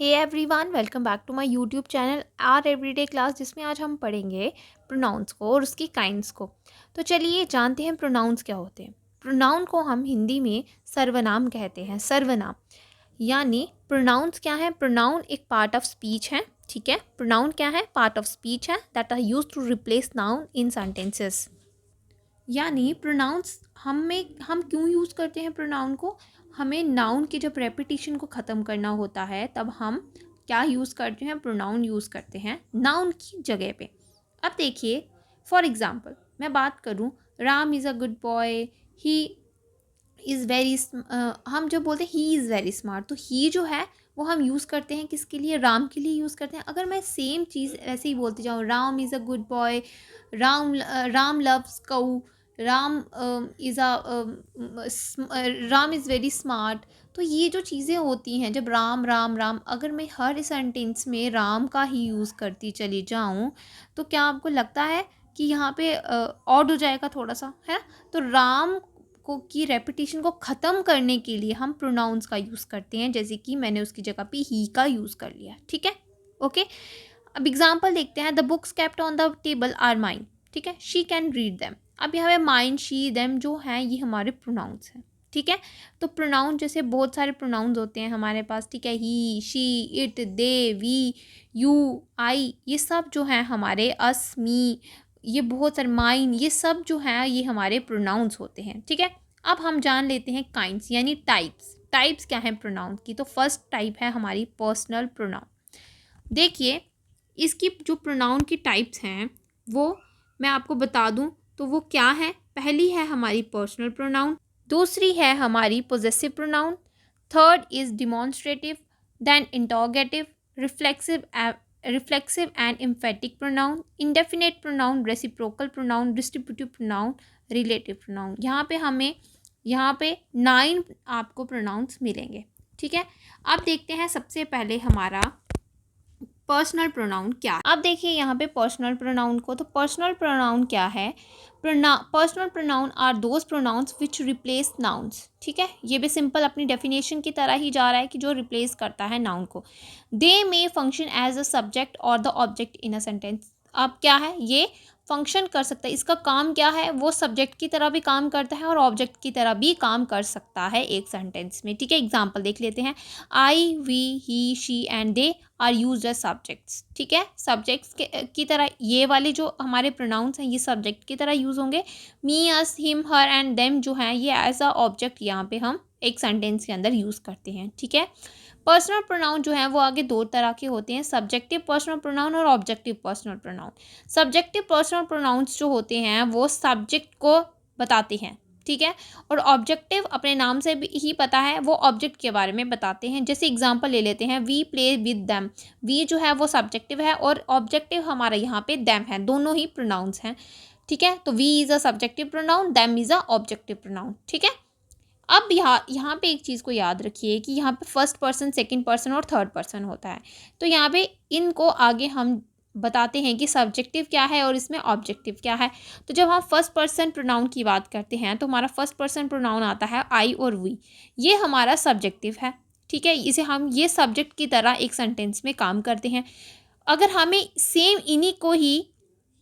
Hey everyone, welcome back to my YouTube channel our everyday class, जिसमें आज हम पढ़ेंगे प्रोनाउंस को और उसकी काइंड्स को। तो चलिए जानते हैं प्रोनाउंस क्या होते हैं। प्रोनाउन को हम हिंदी में सर्वनाम कहते हैं। सर्वनाम यानी प्रोनाउंस क्या है? प्रोनाउन एक पार्ट ऑफ स्पीच है। ठीक है, प्रोनाउन क्या है? पार्ट ऑफ स्पीच है that are use to replace noun in sentences. यानी प्रोनाउंस हम क्यों यूज़ करते हैं प्रोनाउन को? हमें नाउन की जब रेपिटिशन को ख़त्म करना होता है तब हम क्या यूज़ करते हैं? प्रोनाउन यूज़ करते हैं नाउन की जगह पे। अब देखिए, फॉर एग्ज़ाम्पल मैं बात करूँ, Ram is a good boy, he is very, हम जब बोलते हैं ही इज़ वेरी स्मार्ट, तो ही जो है वो हम यूज़ करते हैं किसके लिए? राम के लिए यूज़ करते हैं। अगर मैं सेम चीज़ ऐसे ही बोलती जाऊँ, Ram is a good boy, Ram loves cow, Ram is Ram is very smart, तो ये जो चीज़ें होती हैं, जब राम राम राम, अगर मैं हर सेंटेंस में राम का ही यूज़ करती चली जाऊँ, तो क्या आपको लगता है कि यहाँ पे ऑड हो जाएगा थोड़ा सा, है? तो राम को की रेपिटेशन को ख़त्म करने के लिए हम प्रोनाउंस का यूज़ करते हैं, जैसे कि मैंने उसकी जगह पे ही का यूज़ कर लिया। ठीक है, ओके। अब एग्जांपल देखते हैं। The books kept on the table are mine. ठीक है, शी कैन रीड देम। अब यहाँ पे माइन, शी, देम जो हैं ये हमारे प्रोनाउंस हैं। ठीक है, तो प्रोनाउन जैसे बहुत सारे प्रोनाउंस होते हैं हमारे पास। ठीक है, he, she, it, they, we, you, I, ये सब जो हैं हमारे, अस, मी, ये बहुत सारे, माइन, ये सब जो हैं ये हमारे प्रोनाउंस होते हैं। ठीक है, अब हम जान लेते हैं काइंड्स यानी टाइप्स। टाइप्स क्या हैं प्रोनाउन की? तो फर्स्ट टाइप है हमारी पर्सनल प्रोनाउन। देखिए, इसकी जो प्रोनाउन की टाइप्स हैं वो मैं आपको बता दूं तो वो क्या है। पहली है हमारी पर्सनल प्रोनाउन, दूसरी है हमारी possessive pronoun, third is demonstrative, then interrogative, reflexive and emphatic pronoun, indefinite pronoun, reciprocal pronoun, distributive pronoun, relative pronoun. यहाँ पे 9 आपको प्रोनाउंस मिलेंगे। ठीक है, अब देखते हैं सबसे पहले हमारा पर्सनल प्रोनाउन क्या है। अब देखिए यहाँ पे पर्सनल प्रोनाउन को, तो पर्सनल प्रोनाउन क्या है? Personal pronoun are those pronouns which replace nouns. ठीक है, ये भी सिंपल अपनी डेफिनेशन की तरह ही जा रहा है कि जो रिप्लेस करता है नाउन को। दे मे फंक्शन एज अ सब्जेक्ट और the object in a sentence. अब क्या है? ये फंक्शन कर सकता है, इसका काम क्या है? वो सब्जेक्ट की तरह भी काम करता है और ऑब्जेक्ट की तरह भी काम कर सकता है एक सेंटेंस में। ठीक है, एग्जाम्पल देख लेते हैं। I, we, he, she and they are used as subjects. ठीक है, सब्जेक्ट्स की तरह ये वाले जो हमारे प्रोनाउंस हैं ये सब्जेक्ट की तरह यूज़ होंगे। मी, अस, हिम, हर एंड देम जो हैं ये एज अ ऑब्जेक्ट यहाँ पे हम एक सेंटेंस के अंदर यूज़ करते हैं। ठीक है, पर्सनल प्रोनाउन जो है वो आगे दो तरह के होते हैं, सब्जेक्टिव पर्सनल प्रोनाउन और objective personal pronoun. Subjective personal pronouns जो होते हैं वो सब्जेक्ट को बताते हैं। ठीक है, और ऑब्जेक्टिव अपने नाम से भी ही पता है, वो ऑब्जेक्ट के बारे में बताते हैं। जैसे एग्जांपल ले लेते हैं, we play with them. We जो है वो सब्जेक्टिव है और ऑब्जेक्टिव हमारा यहाँ पे देम है, दोनों ही प्रोनाउंस हैं। ठीक है, तो we is a subjective pronoun, them is a objective pronoun. ठीक है, अब यहाँ पे एक चीज़ को याद रखिए कि यहाँ पे फर्स्ट पर्सन, सेकंड पर्सन और थर्ड पर्सन होता है। तो यहाँ पे इनको आगे हम बताते हैं कि सब्जेक्टिव क्या है और इसमें ऑब्जेक्टिव क्या है। तो जब हम फर्स्ट पर्सन प्रोनाउन की बात करते हैं तो हमारा फर्स्ट पर्सन प्रोनाउन आता है आई और वी, ये हमारा सब्जेक्टिव है। ठीक है, इसे हम ये सब्जेक्ट की तरह एक सेंटेंस में काम करते हैं। अगर हमें सेम इन्हीं को ही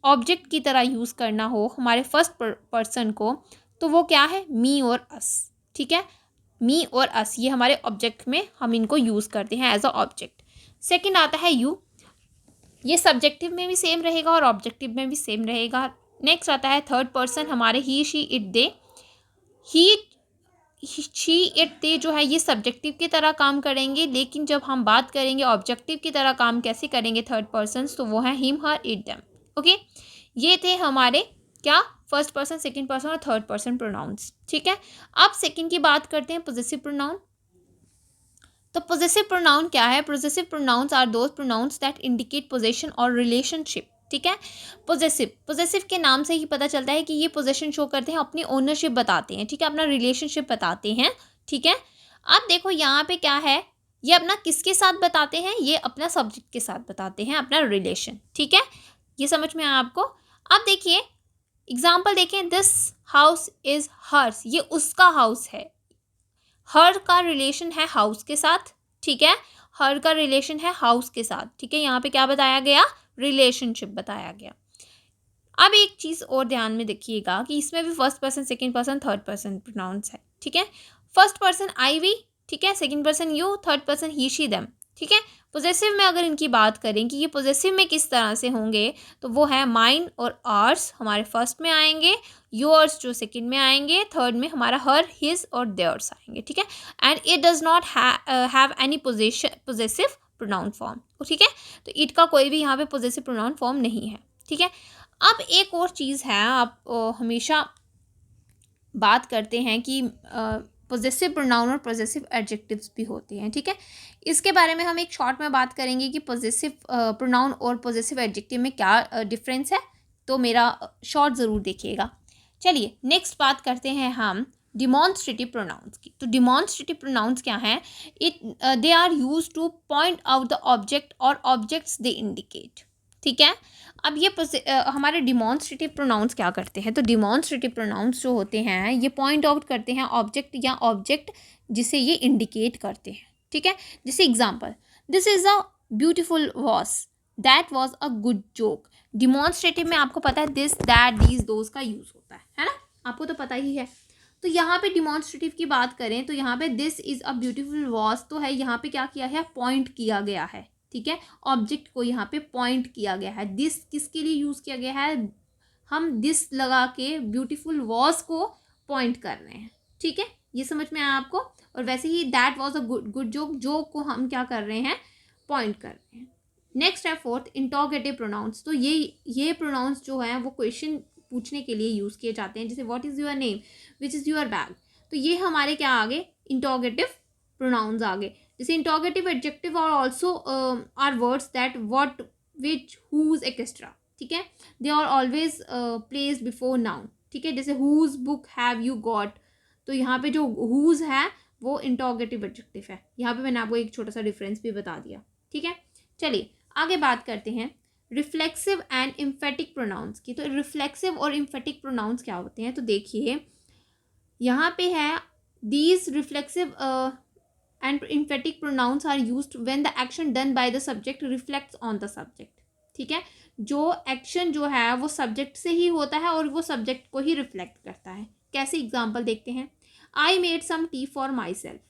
ऑब्जेक्ट की तरह यूज़ करना हो हमारे फर्स्ट पर्सन को, तो वो क्या है? मी और अस। ठीक है, मी और अस ये हमारे ऑब्जेक्ट में हम इनको यूज़ करते हैं एज अ ऑब्जेक्ट। सेकंड आता है यू, ये सब्जेक्टिव में भी सेम रहेगा और ऑब्जेक्टिव में भी सेम रहेगा। नेक्स्ट आता है थर्ड पर्सन हमारे he, she, it, they. He, she, it, they जो है ये सब्जेक्टिव की तरह काम करेंगे, लेकिन जब हम बात करेंगे ऑब्जेक्टिव की तरह काम कैसे करेंगे थर्ड पर्सन, तो वो है him, her, it, them. Okay, ये थे हमारे क्या? फर्स्ट पर्सन, सेकंड पर्सन और थर्ड पर्सन प्रोनाउंस। ठीक है, अब सेकंड की बात करते हैं, पोजेसिव प्रोनाउन। तो पोजेसिव प्रोनाउन क्या है? Possessive pronouns are those pronouns that indicate possession और रिलेशनशिप। ठीक है, पोजेसिव के नाम से ही पता चलता है कि ये पोजेशन शो करते हैं, अपनी ओनरशिप बताते हैं। ठीक है, अपना रिलेशनशिप बताते हैं। ठीक है, अब देखो यहाँ पे क्या है, ये अपना किसके साथ बताते हैं? ये अपना सब्जेक्ट के साथ बताते हैं, अपना रिलेशन। ठीक है, ये समझ में आया आपको? अब देखिए एग्जाम्पल देखें, दिस हाउस इज हर्स, ये उसका हाउस है। हर का रिलेशन है हाउस के साथ। ठीक है, हर का रिलेशन है हाउस के साथ, ठीक है। यहाँ पे क्या बताया गया, रिलेशनशिप बताया गया। अब एक चीज़ और ध्यान में देखिएगा कि इसमें भी first person, second person, third person pronounce है, ठीक है। फर्स्ट पर्सन आई वी, ठीक है, second person you, third person he she them, ठीक है। पोजेसिव में अगर इनकी बात करें कि ये पोजेसिव में किस तरह से होंगे, तो वो है माइन और आर्स हमारे फर्स्ट में आएंगे, योर्स जो सेकंड में आएंगे, थर्ड में हमारा हर, हिज और देयर्स आएंगे, ठीक है। And it does not have any possessive pronoun form, ठीक है। तो इट का कोई भी यहाँ पे पोजेसिव प्रोनाउन फॉर्म नहीं है, ठीक है। अब एक और चीज़ है, आप हमेशा बात करते हैं कि पोजेसिव प्रोनाउन और पोजेसिव एडजेक्टिव्स भी होते हैं, ठीक है। इसके बारे में हम एक शॉर्ट में बात करेंगे कि पोजेसिव प्रोनाउन और पोजेसिव एडजेक्टिव में क्या डिफरेंस है, तो मेरा शॉर्ट ज़रूर देखिएगा। चलिए नेक्स्ट बात करते हैं हम डिमॉन्स्ट्रेटिव प्रोनाउंस की। तो डिमॉन्स्ट्रेटिव प्रोनाउंस क्या हैं, they are use to point out the object और ऑब्जेक्ट्स दे इंडिकेट, ठीक है। अब ये हमारे डिमॉन्स्ट्रेटिव प्रोनाउंस क्या करते हैं, तो डिमॉन्स्ट्रेटिव प्रोनाउंस जो होते हैं ये पॉइंट आउट करते हैं ऑब्जेक्ट या ऑब्जेक्ट जिसे ये इंडिकेट करते हैं, ठीक है। जैसे example, this is a beautiful vase, that was a good joke. Demonstrative में आपको पता है दिस, दैट, दीज, दोज का यूज़ होता है ना, आपको तो पता ही है। तो यहाँ पे डिमॉन्स्ट्रेटिव की बात करें तो यहाँ पे this is a beautiful vase तो है, यहाँ पे क्या किया है, पॉइंट किया गया है, ठीक है। ऑब्जेक्ट को यहाँ पे पॉइंट किया गया है। दिस किसके लिए यूज़ किया गया है, हम दिस लगा के ब्यूटीफुल वॉज को पॉइंट कर रहे हैं, ठीक है। ये समझ में आया आपको। और वैसे ही that was a good joke, joke को हम क्या कर रहे हैं, पॉइंट कर रहे हैं। नेक्स्ट है फोर्थ, इंटरोगेटिव प्रोनाउंस। तो ये प्रोनाउंस जो है वो क्वेश्चन पूछने के लिए यूज़ किए जाते हैं, जैसे what is your name, which is your bag. तो ये हमारे क्या आगे, इंटरोगेटिव प्रोनाउंस आगे। जैसे इंटरोगेटिव एडजेक्टिव और also are words that what, which, whose etcetera, ठीक है। They are always placed before noun, ठीक है। जैसे whose book have you got, तो यहाँ पे जो हुज है वो इंटरोगेटिव एडजेक्टिव है। यहाँ पे मैंने आपको एक छोटा सा डिफरेंस भी बता दिया, ठीक है। चलिए आगे बात करते हैं रिफ्लेक्सिव एंड इम्फेटिक प्रोनाउंस की। तो रिफ्लेक्सिव और इम्फेटिक प्रोनाउंस क्या होते हैं, तो देखिए यहाँ पे है, these reflexive and emphatic pronouns are used when the action done by the subject reflects on the subject, ठीक है। जो एक्शन जो है वो सब्जेक्ट से ही होता है और वो सब्जेक्ट को ही रिफ्लेक्ट करता है। कैसे, एग्जांपल देखते हैं। I made some tea for myself,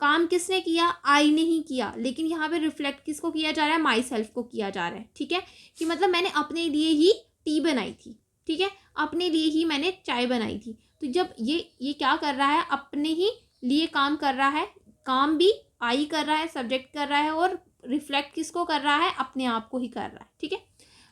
काम किसने किया, आई ने ही किया, लेकिन यहाँ पे रिफ्लेक्ट किसको किया जा रहा है, माई सेल्फ को किया जा रहा है, ठीक है। कि मतलब मैंने अपने लिए ही टी बनाई थी, ठीक है, अपने लिए ही मैंने चाय बनाई थी। तो जब ये क्या कर रहा है, अपने ही लिए काम कर रहा है, काम भी आई कर रहा है, सब्जेक्ट कर रहा है, और रिफ्लेक्ट किसको कर रहा है, अपने आप को ही कर रहा है, ठीक है।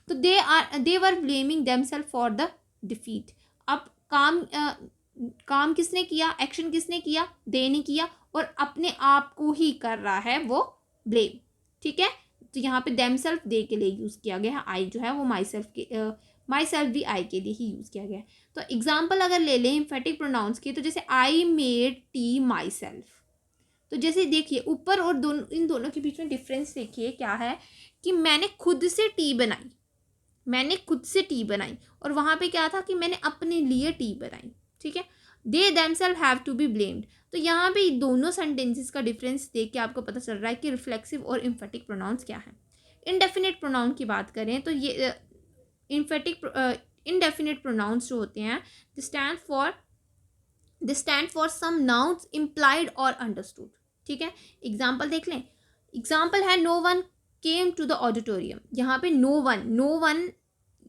तो they were blaming themselves for the defeat. अब काम किसने किया, एक्शन किसने किया, दे ने किया, और अपने आप को ही कर रहा है वो ब्लेम, ठीक है। तो यहाँ पे देमसेल्फ दे के लिए यूज़ किया गया है, आई जो है वो माई सेल्फ भी आई के लिए ही यूज़ किया गया है। तो एग्जाम्पल अगर ले लें एम्फेटिक प्रोनाउंस की, तो जैसे I made tea my self. तो जैसे देखिए ऊपर और इन दोनों के बीच में डिफरेंस देखिए क्या है, कि मैंने खुद से टी बनाई, और वहाँ पे क्या था कि मैंने अपने लिए टी बनाई, ठीक है। They themselves have to be blamed. तो यहाँ पे दोनों सेंटेंसेस का डिफरेंस देख के आपको पता चल रहा है कि रिफ्लेक्सिव और इम्फेटिक प्रोनाउंस क्या है। इनडेफिनेट प्रोनाउन की बात करें तो ये इनडेफिनेट प्रोनाउंस जो होते हैं, they stand for some nouns implied और अंडरस्टूड, ठीक है। एग्जाम्पल देख लें। एग्जाम्पल है no one came to the auditorium. यहाँ पे no one,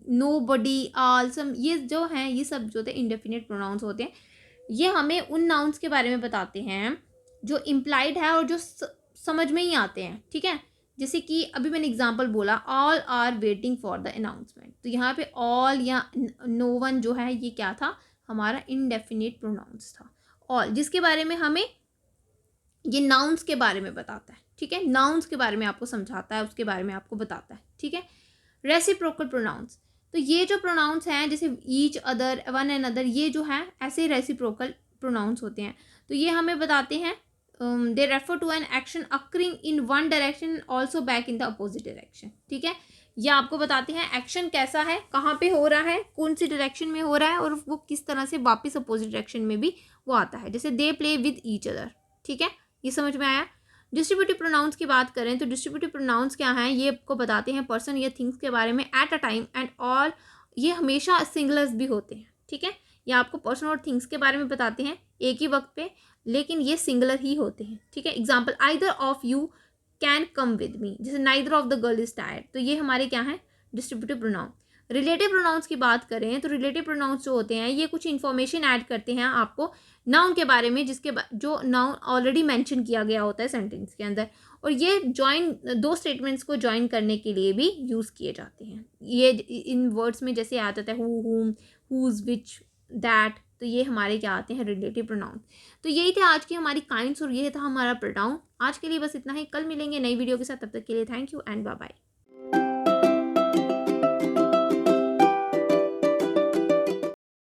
nobody, all, some, ये जो हैं ये सब जो होते हैं इंडेफिनिट प्रोनाउंस होते हैं। ये हमें उन नाउन्स के बारे में बताते हैं जो इम्प्लाइड है और जो समझ में ही आते हैं, ठीक है। जैसे कि अभी मैंने एग्जाम्पल बोला, all are waiting for the announcement. तो यहाँ पे ऑल या नो वन जो है ये क्या था, हमारा इनडेफिनिट प्रोनाउंस था। ऑल जिसके बारे में हमें, ये नाउन्स के बारे में बताता है, ठीक है, नाउन्स के बारे में आपको समझाता है, उसके बारे में आपको बताता है, ठीक है। रेसिप्रोकल प्रोनाउंस, तो ये जो प्रोनाउंस हैं जैसे each, other, one and other, ये जो हैं ऐसे रेसिप्रोकल प्रोनाउंस होते हैं। तो ये हमें बताते हैं they refer to an action occurring in one direction also back in the opposite direction, ठीक है। ये आपको बताते हैं एक्शन कैसा है, कहाँ पे हो रहा है, कौन सी डायरेक्शन में हो रहा है, और वो किस तरह से वापस अपोजिट डायरेक्शन में भी वो आता है। जैसे they play with each other, ठीक है, ये समझ में आया। डिस्ट्रीब्यूटिव प्रोनाउंस की बात करें तो डिस्ट्रीब्यूटिव प्रोनाउंस क्या हैं, ये आपको बताते हैं पर्सन या थिंग्स के बारे में at a time and all, ये हमेशा सिंगुलर्स भी होते हैं, ठीक है। ये आपको पर्सन और थिंग्स के बारे में बताते हैं एक ही वक्त पे, लेकिन ये सिंगुलर ही होते हैं, ठीक है। Example, either of you can come with me, जैसे neither of the girl is tired, तो ये हमारे क्या है, डिस्ट्रीब्यूटिव प्रोनाउन। रिलेटिव प्रोनाउंस की बात करें तो रिलेटिव प्रोनाउंस जो होते हैं ये कुछ इन्फॉर्मेशन ऐड करते हैं आपको नाउन के बारे में, जिसके जो नाउन ऑलरेडी मेंशन किया गया होता है सेंटेंस के अंदर, और ये जॉइन, दो स्टेटमेंट्स को जॉइन करने के लिए भी यूज़ किए जाते हैं। ये इन वर्ड्स में जैसे आ जाता है हु, हुम, हुज, विच, दैट, तो ये हमारे क्या आते हैं, रिलेटिव प्रोनाउन। तो यही थे आज की हमारी काइंड्स और ये था हमारा प्रोनाउन। आज के लिए बस इतना ही, कल मिलेंगे नई वीडियो के साथ, तब तक के लिए thank you and bye bye.